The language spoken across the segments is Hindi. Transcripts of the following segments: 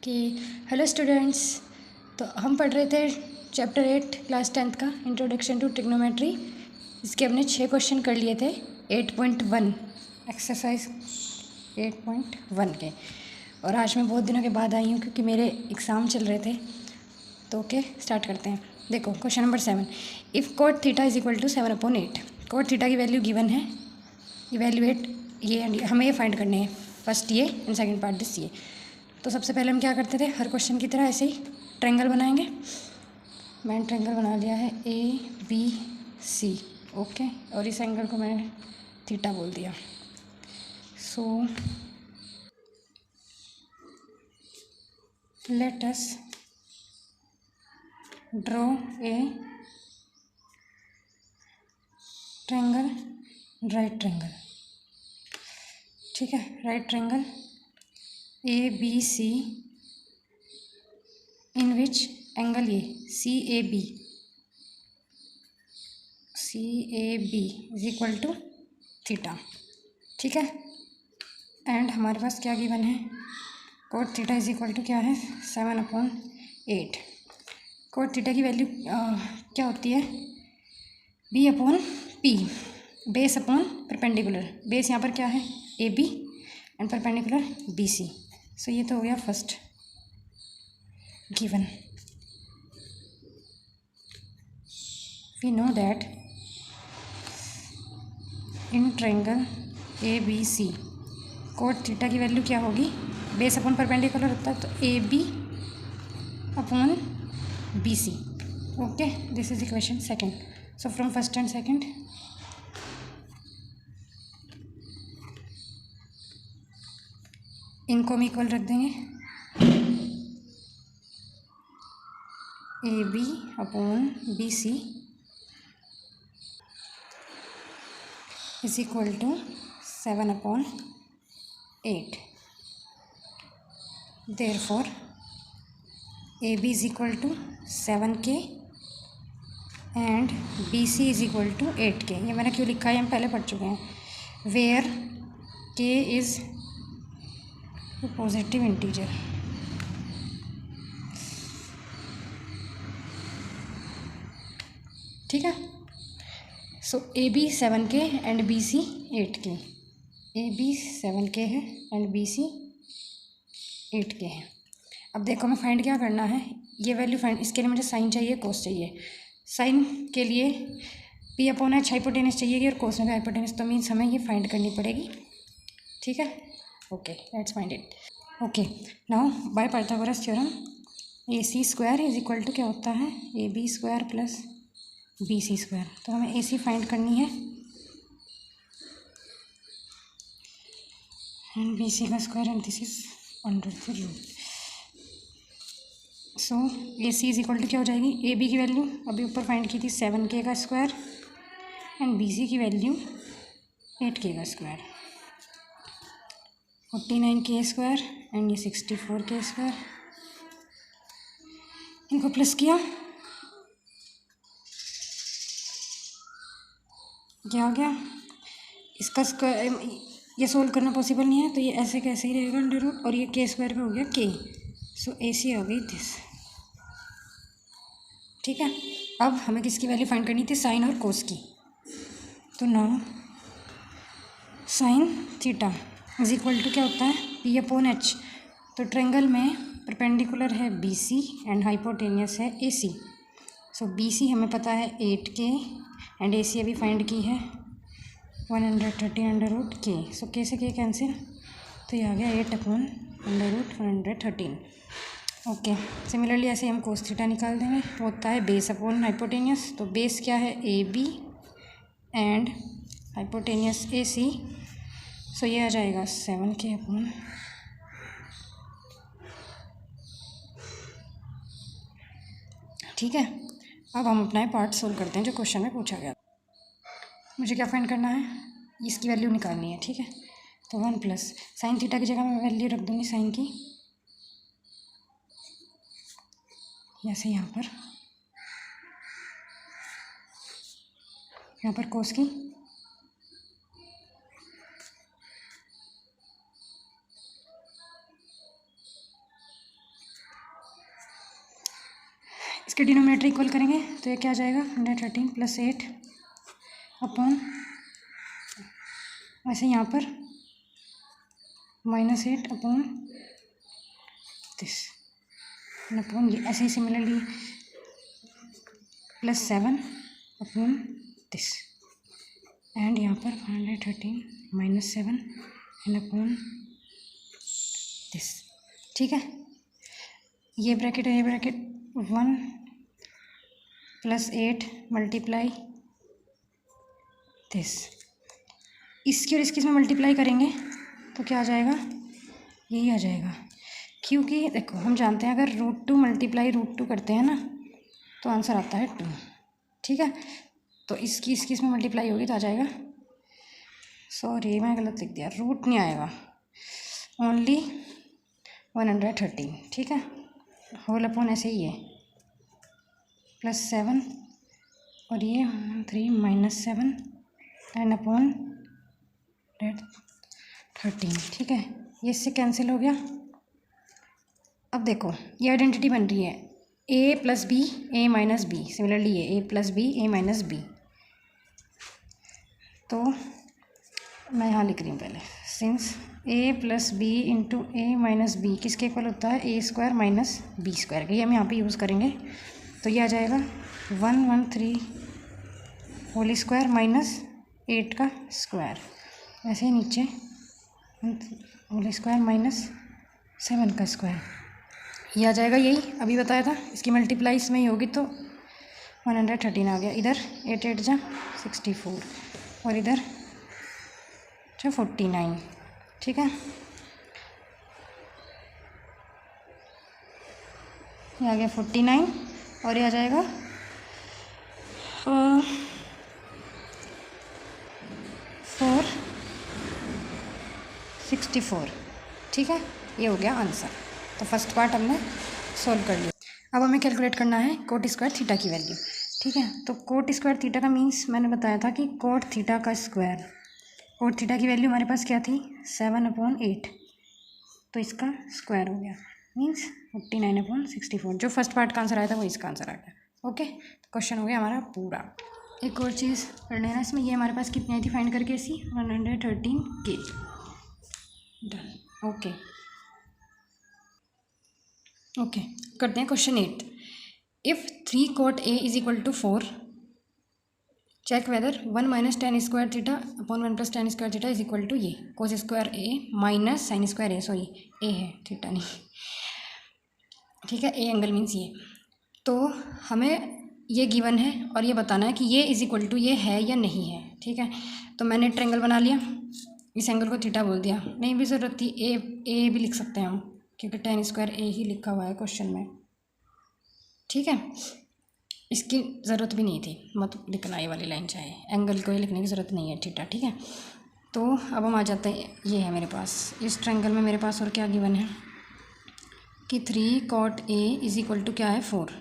कि हेलो स्टूडेंट्स। तो हम पढ़ रहे थे चैप्टर 8 क्लास 10th का इंट्रोडक्शन टू ट्रिग्नोमेट्री। इसके हमने 6 क्वेश्चन कर लिए थे 8.1 एक्सरसाइज 8.1 के। और आज मैं बहुत दिनों के बाद आई हूँ क्योंकि मेरे एग्ज़ाम चल रहे थे। तो ओके स्टार्ट करते हैं। देखो question number 7, if cot theta is equal to 7/8। cot theta की वैल्यू गिवन है, इवेल्युएट ये हमें ये फाइंड करने हैं, फर्स्ट ये एंड सेकंड पार्ट दिस ये। तो सबसे पहले हम क्या करते थे, हर क्वेश्चन की तरह ऐसे ही ट्रायंगल बनाएंगे। मैंने ट्रायंगल बना लिया है ABC, ओके, और इस एंगल को मैंने थीटा बोल दिया। So let us draw a triangle, right triangle. ठीक है, right triangle ABC in which angle A CAB is equal to theta. ठीक है, एंड हमारे पास क्या गिवन है, cot theta is equal to क्या है 7/8। cot थीटा की वैल्यू क्या होती है, B/P, base upon perpendicular. Base यहाँ पर क्या है AB and perpendicular BC। So ये तो हो गया first given. We know that in triangle ABC cot theta की वैल्यू क्या होगी, बेस अपॉन परपेंडिकुलर होता है तो AB upon BC। Okay, this is equation second. So from first and second इनको हम इक्वल रख देंगे, AB upon BC is equal to 7/8। Therefore AB is equal to 7K and BC is equal to 8K। ये मैंने क्यों लिखा है, हम पहले पढ़ चुके हैं। Where K is positive integer. ठीक है, so AB 7K and BC 8K। AB 7K है एंड BC 8K है। अब देखो हमें फाइंड क्या करना है, ये वैल्यू फाइंड, इसके लिए मुझे साइन चाहिए, कोस चाहिए। साइन के लिए P/H हाइपोटेनस चाहिएगी और कोस में भी हाइपोटेनस, तो मीन्स हमें ये फाइंड करनी पड़ेगी। ठीक है, okay let's find it. Okay, now by Pythagoras theorem AC² is equal to क्या होता है AB² प्लस BC²। तो हमें AC फाइंड करनी है एंड BC का square and this is under the root. So AC is equal to क्या हो जाएगी, AB की वैल्यू अभी ऊपर फाइंड की थी 7K का स्क्वायर एंड BC की वैल्यू 8K का स्क्वायर, 49K स्क्वायर एंड ये 64K स्क्वायर। इनको प्लस किया, क्या आ गया, इसका स्क्वायर ये सोल्व करना पॉसिबल नहीं है तो ये ऐसे कैसे ही रहेगा अंडर रूट, और ये K² का हो गया K। सो AC हो गई दिस। ठीक है, अब हमें किसकी वैल्यू फाइंड करनी थी, साइन और कोस की। तो now sine theta is equal to क्या होता है P/H। तो ट्रायंगल में परपेंडिकुलर है BC एंड हाइपोटेनियस है AC। सो BC हमें पता है 8K एंड AC अभी फाइंड की है 113/K। सो K से K कैंसिल, तो ये आ गया 8/√113। ओके, सिमिलरली ऐसे हम कोस थीटा निकाल देंगे, वो होता है बेस अपॉन हाइपोटेनियस। तो बेस क्या है AB एंड हाइपोटेनियस AC। सो ये आ जाएगा 7K अपॉन, ठीक है। अब हम अपना पार्ट सोल्व करते हैं जो क्वेश्चन में पूछा गया। मुझे क्या फाइंड करना है, इसकी वैल्यू निकालनी है। ठीक है, तो 1 प्लस साइन थीटा की जगह मैं वैल्यू रख दूँगी साइन की, ऐसे यहाँ पर कोस की, इसके डिनोमिनेटर इक्वल करेंगे तो ये क्या आ जाएगा 113 + 8 अपॉन ऐसे यहाँ पर -8 अपॉन दिस अपॉन ये ऐसे ही सिमिलरली +7 अपॉन दिस एंड यहाँ पर 113 - 7 एंड अपॉन दिस। ठीक है, ये ब्रैकेट है, ये ब्रैकेट 1 + 8 मल्टीप्लाई दिस, इसकी और इसकी इसमें मल्टीप्लाई करेंगे तो क्या आ जाएगा, यही आ जाएगा। क्योंकि देखो हम जानते हैं अगर √2 मल्टीप्लाई √2 करते हैं ना तो आंसर आता है 2। ठीक है, तो इसकी इसमें मल्टीप्लाई होगी तो आ जाएगा, सॉरी मैं गलत लिख दिया, रूट नहीं आएगा, ओनली 113। ठीक है, होल अपॉन ऐसे ही है +7 और ये 3 - 7 एंड अपॉन 13। ठीक है, ये इससे कैंसिल हो गया। अब देखो ये आइडेंटिटी बन रही है a + b a - b, similarly ये a + b a - b। तो मैं यहाँ लिख रही हूँ पहले, since a + b × a - b किसके इक्वल होता है a² - b², ये हम यहाँ पे यूज़ करेंगे। तो ये आ जाएगा 113 होल स्क्वायर -8 का स्क्वायर, ऐसे ही नीचे होल स्क्वायर -7 का स्क्वायर, ये आ जाएगा, यही अभी बताया था। इसकी मल्टीप्लाई इसमें ही होगी तो 113 आ गया, इधर 8 8 जा 64 और इधर 49। ठीक है, ये आ गया 49 और ये आ जाएगा 464। ठीक है, ये हो गया आंसर। तो फर्स्ट पार्ट हमने सॉल्व कर लिया। अब हमें कैलकुलेट करना है cot² थीटा की वैल्यू। ठीक है, तो cot² थीटा का मीन्स मैंने बताया था कि cot थीटा का स्क्वायर, cot थीटा की वैल्यू हमारे पास क्या थी 7/8, तो इसका स्क्वायर हो गया मीन्स 49/64। जो फर्स्ट पार्ट का आंसर आया था वो इसका आंसर आ गया। ओके, तो क्वेश्चन हो गया हमारा पूरा। एक और चीज़ करना है ना इसमें, ये हमारे पास कितनी आई थी फाइंड करके इसी 113K। डन। ओके करते हैं question 8। If 3 cot A = 4, check whether 1 - tan² theta upon 1 + tan² theta = ये cos² A - sin² A, sorry A है थीटा नहीं। ठीक है, A एंगल मीन्स ये। तो हमें ये गिवन है और ये बताना है कि ये = ये है या नहीं है। ठीक है, तो मैंने ट्रायंगल बना लिया, इस एंगल को थीटा बोल दिया, नहीं भी ज़रूरत थी ए भी लिख सकते हैं हम, क्योंकि tan² A ही लिखा हुआ है क्वेश्चन में। ठीक है, इसकी ज़रूरत भी नहीं थी, मत लिखना ये वाली लाइन, चाहे एंगल को ही लिखने की ज़रूरत नहीं है थीटा। ठीक है, तो अब हम आ जाते हैं, ये है मेरे पास इस ट्रायंगल में मेरे पास और क्या गिवन है कि 3 cot A = क्या है 4।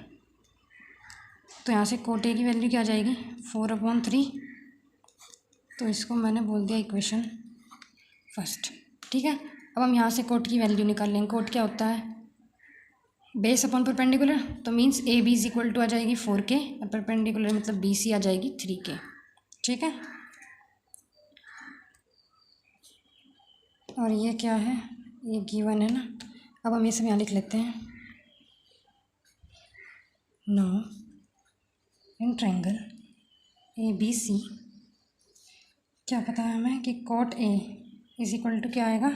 तो यहाँ से cot A की वैल्यू क्या आ जाएगी 4/3, तो इसको मैंने बोल दिया इक्वेशन फर्स्ट। ठीक है, अब हम यहाँ से cot की वैल्यू निकाल लेंगे। cot क्या होता है बेस अपॉन परपेंडिकुलर, तो मीन्स AB = आ जाएगी 4K और परपेंडिकुलर मतलब BC आ जाएगी 3K। ठीक है, और ये क्या है, ये गिवन है ना। अब हम ये सब यहाँ लिख लेते हैं। नाउ इन ट्रायंगल ABC क्या पता है हमें कि cot A = क्या आएगा,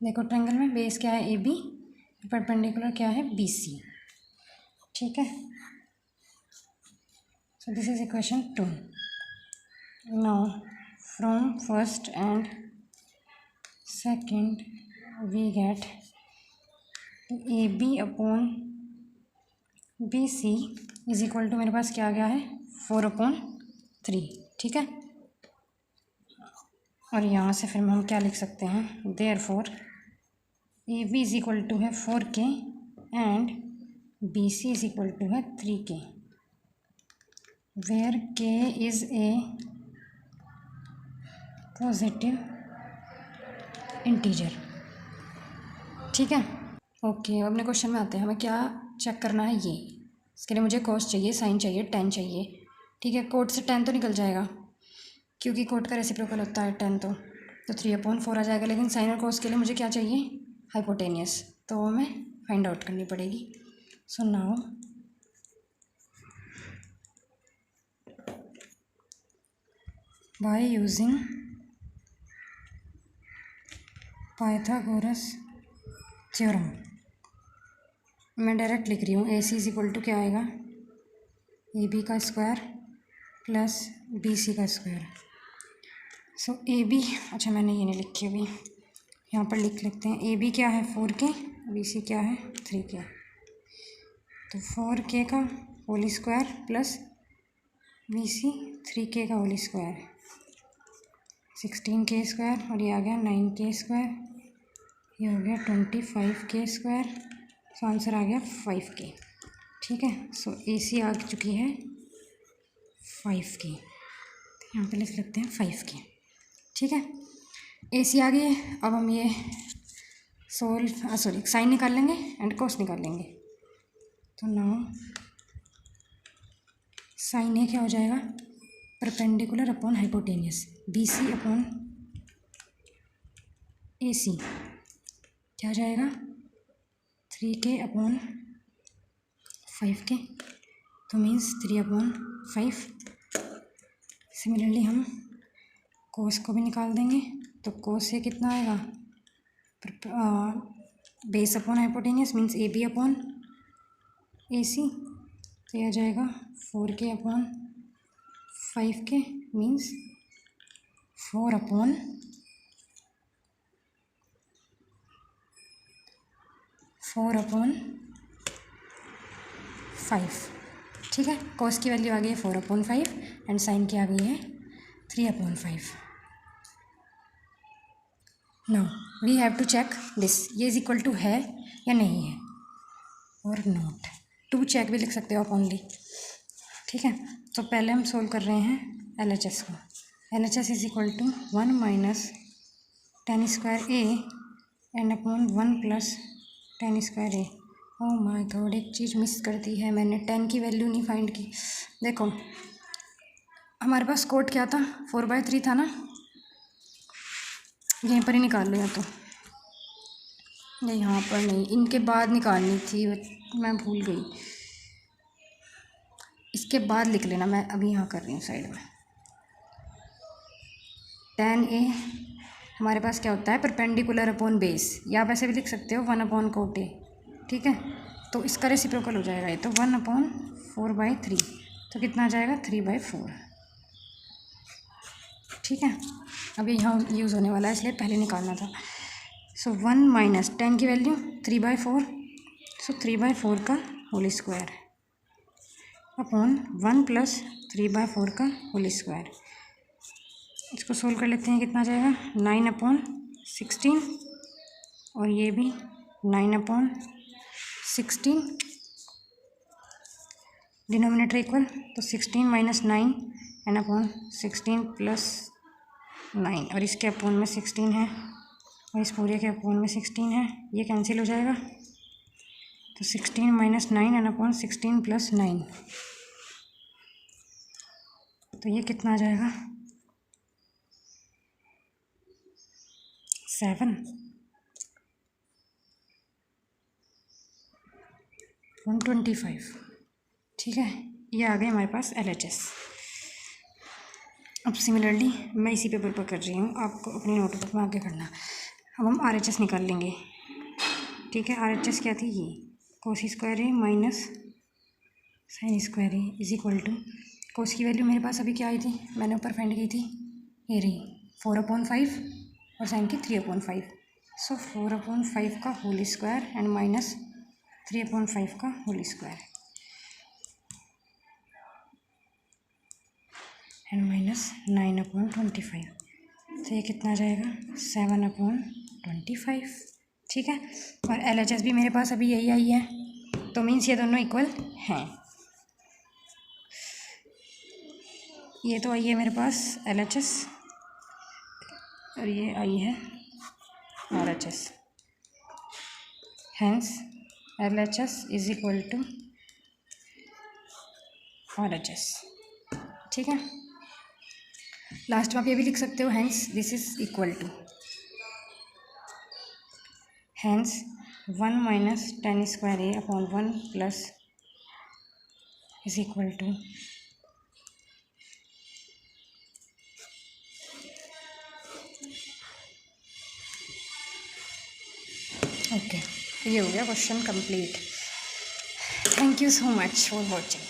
देखो ट्रायंगल में बेस क्या है AB, परपेंडिकुलर क्या है BC। ठीक है, so this is equation 2। Now from first and second we get AB upon BC = मेरे पास क्या आ गया है 4/3। ठीक है, और यहाँ से फिर हम क्या लिख सकते हैं, देयरफॉर AB = है 4K एंड BC = है 3K, where K is a positive integer. ठीक है, ओके, अब अपने क्वेश्चन में आते हैं। हमें क्या चेक करना है, ये इसके लिए मुझे कॉस चाहिए, साइन चाहिए, टेन चाहिए। ठीक है, कोट से टेन तो निकल जाएगा क्योंकि कोट का रेसिप्रोकल होता है टेन, तो 3/4 आ जाएगा। लेकिन साइन और कॉस के लिए मुझे क्या चाहिए, हाइपोटेनियस, तो वो हमें फाइंड आउट करनी पड़ेगी। So now by using Pythagoras theorem मैं डायरेक्ट लिख रही हूँ, ए सी इज इक्वल टू क्या आएगा, ए बी का स्क्वायर प्लस बी सी का स्क्वायर। सो ए बी, अच्छा मैंने ये नहीं लिखी अभी, यहाँ पर लिख लेते हैं। ए बी क्या है 4k, बी सी क्या है 3k, तो 4k का whole square plus B C 3k का होल स्क्वायर, 16k स्क्वायर, और ये आ गया 9k स्क्वायर, ये हो गया 25k स्क्वायर। सो आंसर आ गया 5k। ठीक है, सो ए सी आ चुकी है 5k, यहाँ पे लिख लेते हैं 5k। ठीक है, ए सी आ गई है। अब हम ये साइन निकाल लेंगे एंड कॉस निकाल लेंगे। तो नाउ साइन ए क्या हो जाएगा, perpendicular upon hypotenuse, B C upon A C क्या हो जाएगा, 3k अपॉन 5k, तो मीन्स 3/5। सिमिलरली हम कोस को भी निकाल देंगे, तो कोस से कितना आएगा, base upon hypotenuse means A B upon A C, तो यह आ जाएगा 4k अपॉन 5k मीन्स 4/5। ठीक है, कॉस की वैल्यू आ गई है 4/5 एंड साइन की आ गई है 3/5। Now we have to check this, ये इज इक्वल टू है या नहीं है और नॉट, टू चेक भी लिख सकते हो आप ओनली। ठीक है, तो पहले हम सोल्व कर रहे हैं LHS को। LHS is equal to 1 minus tan square A and upon 1 plus tan square A. Oh my God, एक चीज़ मिस कर दी है मैंने, 10 की वैल्यू नहीं फाइंड की। देखो हमारे पास कोट क्या था, 4/3 था ना, यहीं पर ही निकाल लो, या तो ये यहाँ पर नहीं, इनके बाद निकालनी थी, मैं भूल गई, इसके बाद लिख लेना, मैं अभी यहाँ कर रही हूँ साइड में। tan ए हमारे पास क्या होता है, परपेंडिकुलर अपॉन बेस, या आप ऐसे भी लिख सकते हो 1/cot ए। ठीक है, तो इसका रेसिप्रोकल हो जाएगा ये, तो 1/4/3, तो कितना आ जाएगा 3/4। ठीक है, अभी यहाँ यूज़ होने वाला है इसलिए पहले निकालना था। सो 1 माइनस 10 की वैल्यू 3/4, सो 3/4 का होल स्क्वायर अपॉन 1 प्लस 3/4 का होल स्क्वायर। इसको सोल्व कर लेते हैं, कितना आ जाएगा 9/16, और ये भी 9/16, डिनोमिनेटर इक्वल, तो 16 माइनस 9 एंड अपॉन 16 प्लस 9, और इसके अपॉन में 16 है और इस पूरे के अपॉन में 16 है, ये कैंसिल हो जाएगा, तो 16 माइनस 9 एंड अपॉन 16 प्लस 9, तो ये कितना आ जाएगा 7 125। ठीक है, ये आ गए हमारे पास LHS। अब सिमिलरली मैं इसी पेपर पर कर रही हूँ, आपको अपनी नोटबुक में आगे करना। अब हम RHS निकाल लेंगे। ठीक है, RHS क्या थी, ये cos square A minus sine square A is equal to, cos की वैल्यू मेरे पास अभी क्या आई थी, मैंने ऊपर फाइंड की थी, ये रही 4/5 और साइन की 3/5, सो 4/5 का होल स्क्वायर एंड माइनस 3/5 का होल स्क्वायर एंड माइनस 9/25, तो ये कितना आ जाएगा 7/25। ठीक है, और LHS भी मेरे पास अभी यही आई है, तो मीन्स ये दोनों इक्वल हैं। ये तो आई है मेरे पास LHS और ये आई है RHS, hence LHS is equal to RHS, ठीक है। लास्ट में आप ये भी लिख सकते हो, hence this is equal to, hence 1 minus tan square A upon 1 plus is equal to okay. ये हो गया question complete. Thank you so much for watching.